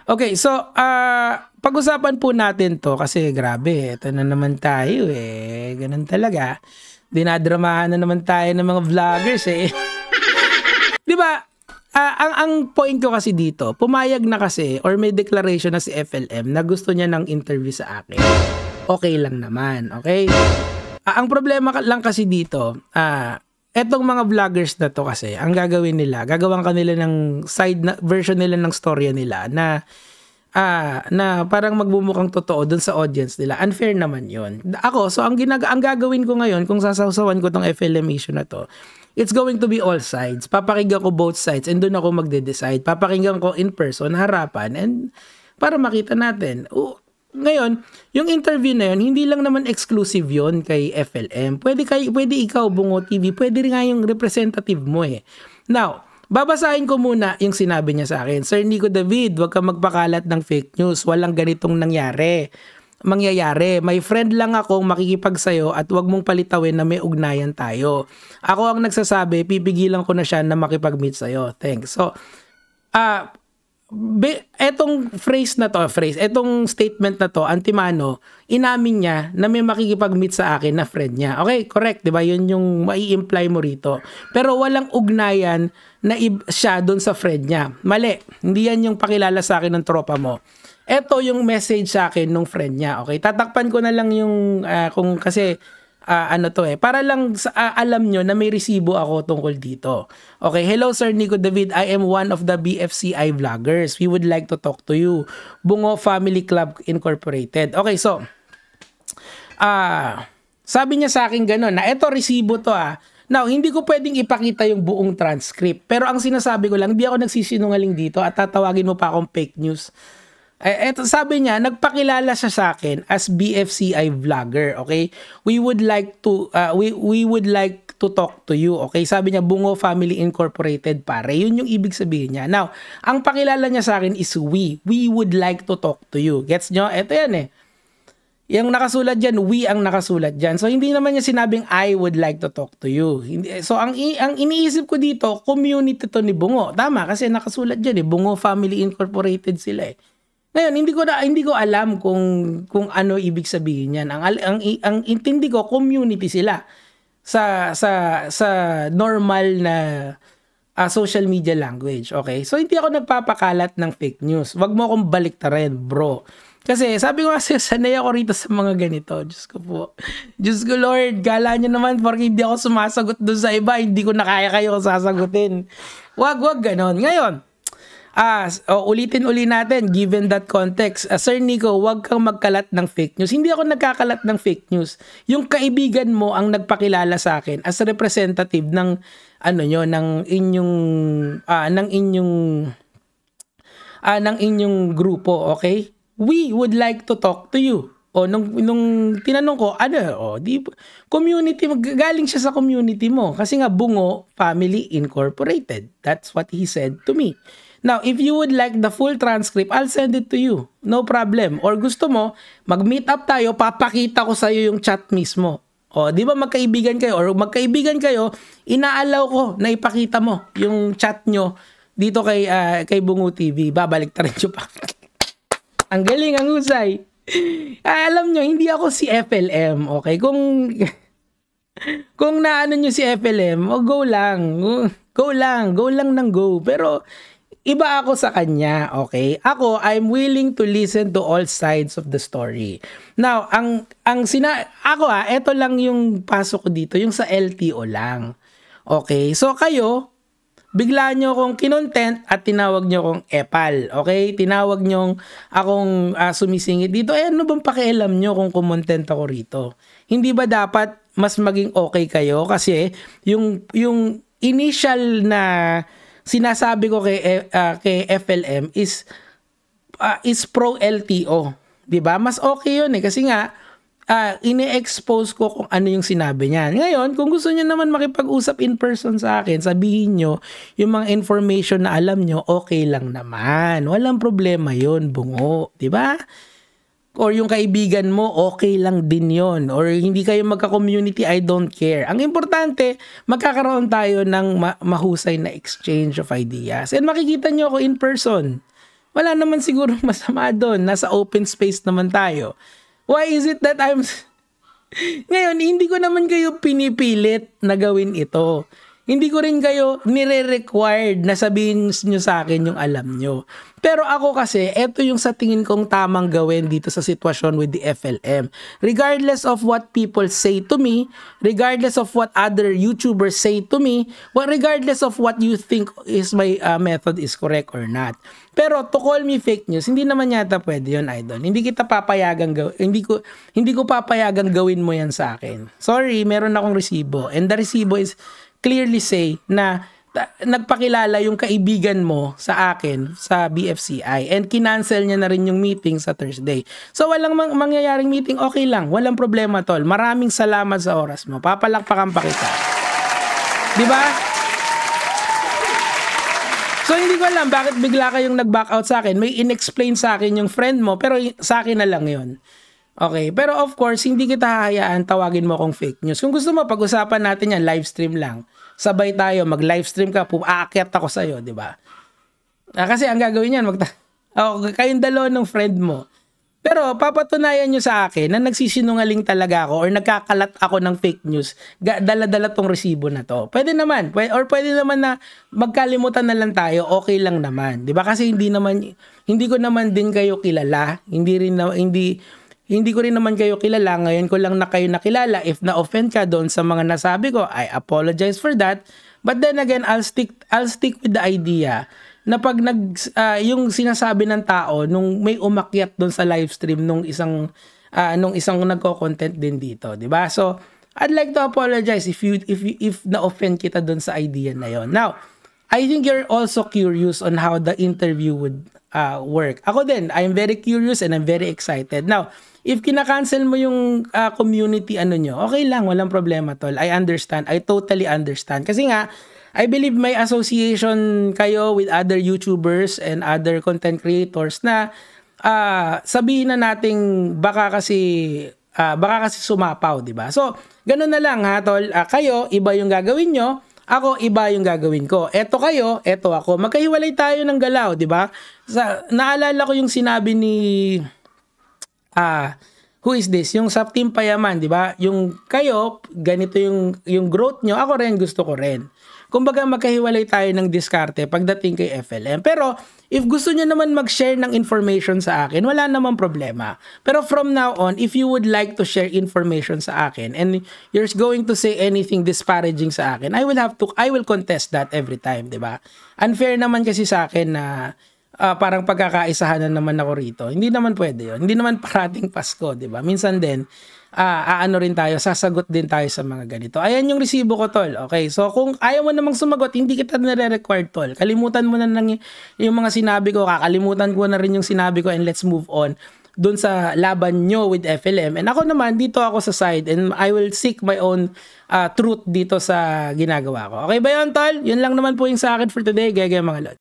Okay, so pag-usapan po natin 'to kasi grabe, ito na naman tayo eh. Ganun talaga. Dinadramahan na naman tayo ng mga vloggers eh. 'Di ba? Ang point ko kasi dito, pumayag na kasi or may declaration na si FLM na gusto niya ng interview sa akin. Okay lang naman, okay? Ang problema lang kasi dito, etong mga vloggers na to kasi, ang gagawin nila, gagawan kanila ng side na, version nila ng storya nila na na parang magbumukhang totoo dun sa audience nila. Unfair naman yun. Ako, so ang gagawin ko ngayon, kung sasawsawan ko tong FLM issue na to, it's going to be all sides. Papakinggan ko both sides and doon ako magde-decide. Papakinggan ko in person, harapan, and para makita natin. Ngayon, yung interview na yun, hindi lang naman exclusive yon kay FLM. Pwede ikaw, Bungo TV, pwede rin nga yung representative mo eh. Now, babasahin ko muna yung sinabi niya sa akin. Sir Nico David, huwag kang magpakalat ng fake news. Walang ganitong mangyayari. May friend lang akong makikipagsayo at huwag mong palitawin na may ugnayan tayo. Ako ang nagsasabi, pipigilan ko na siya na makipag-meet sa'yo. Thanks. So, etong etong statement na to, antimano, inamin niya na may makikipag-meet sa akin na friend niya. Okay, correct, 'di ba? 'Yun yung mai-imply mo rito. Pero walang ugnayan na siya doon sa friend niya. Mali. Hindi yan yung pakilala sa akin ng tropa mo. Ito yung message sa akin nung friend niya. Okay, tatakpan ko na lang yung kung kasi para lang alam nyo na may resibo ako tungkol dito. Okay, hello Sir Nico David, I am one of the BFCI vloggers. We would like to talk to you. Bungo Family Club Incorporated. Okay, so sabi niya sa akin gano'n na eto resibo to Now, hindi ko pwedeng ipakita yung buong transcript. Pero ang sinasabi ko lang, hindi ako nagsisinungaling dito at tatawagin mo pa akong fake news. Eto, sabi niya, nagpakilala siya sa akin as BFCI vlogger, okay? We would like to talk to you, okay? Sabi niya, Bungo Family Incorporated, pare. Yun yung ibig sabihin niya. Now, ang pakilala niya sa akin is we. We would like to talk to you. Gets nyo? Eto yan eh. Yung nakasulat dyan, we ang nakasulat dyan. So, hindi naman niya sinabing I would like to talk to you. So, ang iniisip ko dito, community to ni Bungo. Tama, kasi nakasulat dyan eh. Bungo Family Incorporated sila eh. Ngayon, hindi ko alam kung ano ibig sabihin niyan. Ang intindi ko, community sila sa normal na social media language, okay? So hindi ako nagpapakalat ng fake news. Wag mo akong baliktarin, bro. Kasi sabi ko kasi sanay ako rito sa mga ganito. Diyos ko po. Diyos ko Lord, gala nyo naman porque hindi ako sumasagot doon sa iba, hindi ko na kaya kayo sasagutin. Wag ganon. Ngayon, ulitin natin, given that context. Sir Nico, huwag kang magkalat ng fake news. Hindi ako nagkakalat ng fake news. Yung kaibigan mo ang nagpakilala sa akin as representative ng inyong grupo, okay? We would like to talk to you. Nung tinanong ko, community, galing siya sa community mo. Kasi nga, Bungo Family Incorporated. That's what he said to me. Now, if you would like the full transcript, I'll send it to you. No problem. Or gusto mo, mag-meet up tayo, papakita ko sa'yo yung chat mismo. Di ba magkaibigan kayo? Or magkaibigan kayo, inaalaw ko na ipakita mo yung chat nyo dito kay Bungo TV. Babalik ta rin nyo pa. Ang galing, ang husay. Alam nyo, hindi ako si FLM. Okay? Kung naano nyo si FLM, go lang. Go lang ng go. Pero, iba ako sa kanya, okay? Ako, I'm willing to listen to all sides of the story. Now, eto lang yung pasok ko dito, yung sa LTO lang. Okay? So, kayo, bigla nyo akong kinontent at tinawag nyo akong epal. Okay? Tinawag nyo akong sumisingit dito. Ano bang pakialam nyo kung kumontent ako rito? Hindi ba dapat mas maging okay kayo? Kasi, yung initial na sinasabi ko kay FLM is pro LTO, 'di ba? Mas okay 'yun eh kasi nga ine-expose ko kung ano yung sinabi niya. Ngayon, kung gusto niyo naman makipag-usap in person sa akin, sabihin niyo yung mga information na alam niyo, okay lang naman. Walang problema 'yun, Bungo, 'di ba? Or yung kaibigan mo, okay lang din yon. Or hindi kayo magka-community, I don't care. Ang importante, magkakaroon tayo ng mahusay na exchange of ideas. And makikita nyo ako in person. Wala naman siguro masama doon. Nasa open space naman tayo. Why is it that Ngayon, hindi ko naman kayo pinipilit na gawin ito. Hindi ko rin kayo nire-required na sabihin nyo sa akin yung alam nyo. Pero ako kasi, eto yung sa tingin kong tamang gawin dito sa sitwasyon with the FLM. Regardless of what people say to me, regardless of what other YouTubers say to me, regardless of what you think is my method is correct or not. Pero to call me fake news, hindi naman yata pwede yun, idol. Hindi kita papayagang hindi ko papayagang gawin mo yan sa akin. Sorry, meron akong resibo. And the resibo is clearly say na nagpakilala yung kaibigan mo sa akin sa BFCI and kinancel niya na rin yung meeting sa Thursday. So walang mangyayaring meeting, okay lang. Walang problema, tol. Maraming salamat sa oras mo. Papalakpakan pa kita. Di ba? So hindi ko alam bakit bigla kayong nag-back out sa akin. May in-explain sa akin yung friend mo pero sa akin na lang yun. Okay, pero of course, hindi kita hahayaan tawagin mo akong fake news. Kung gusto mo, pag-usapan natin yan, live stream lang. Sabay tayo, mag-live stream ka, aakyat ako sa'yo, di ba? Kasi ang gagawin yan, kayong dalawa ng friend mo. Pero papatunayan nyo sa akin na nagsisinungaling talaga ako or nagkakalat ako ng fake news, dala-dala tong resibo na to. Pwede naman, or pwede naman na magkalimutan na lang tayo, okay lang naman. Di ba? Kasi hindi ko naman din kayo kilala, hindi ko rin naman kayo kilala. Ngayon ko lang na kayo nakilala. If na-offend ka doon sa mga nasabi ko, I apologize for that. But then again, I'll stick with the idea na pag yung sinasabi ng tao nung may umakyat doon sa live stream nung isang nagko-content din dito, 'di ba? So, I'd like to apologize if na-offend kita doon sa idea na 'yon. Now, I think you're also curious on how the interview would work. Ako din, I'm very curious and I'm very excited. Now, if kinakancel mo yung community nyo, okay lang, walang problema, tol. I understand. I totally understand. Kasi nga, I believe may association kayo with other YouTubers and other content creators na sabihin na nating baka kasi sumapaw, di ba? So, ganun na lang ha, tol. Kayo, iba yung gagawin nyo. Ako, iba yung gagawin ko. Eto kayo, eto ako. Magkahiwalay tayo ng galaw, di ba? Naalala ko yung sinabi ni who is this? Yung sa Team Payaman, di ba? Yung kayo, ganito yung growth nyo, ako rin, gusto ko rin. Kumbaga, magkahiwalay tayo ng diskarte pagdating kay FLM. Pero, if gusto nyo naman mag-share ng information sa akin, wala namang problema. Pero from now on, if you would like to share information sa akin and you're going to say anything disparaging sa akin, I will contest that every time, di ba? Unfair naman kasi sa akin na parang pagkakaisahan na naman ako rito. Hindi naman pwede yun. Hindi naman parating Pasko, di ba? Minsan din, rin tayo, sasagot din tayo sa mga ganito. Ayan yung resibo ko, tol. Okay, so kung ayaw mo namang sumagot, hindi kita nare-required, tol. Kalimutan mo na lang yung mga sinabi ko, kakalimutan ko na rin yung sinabi ko and let's move on dun sa laban nyo with FLM. And ako naman, dito ako sa side and I will seek my own truth dito sa ginagawa ko. Okay ba yun, tol? Yun lang naman po yung sa akin for today. Gaya mga lod.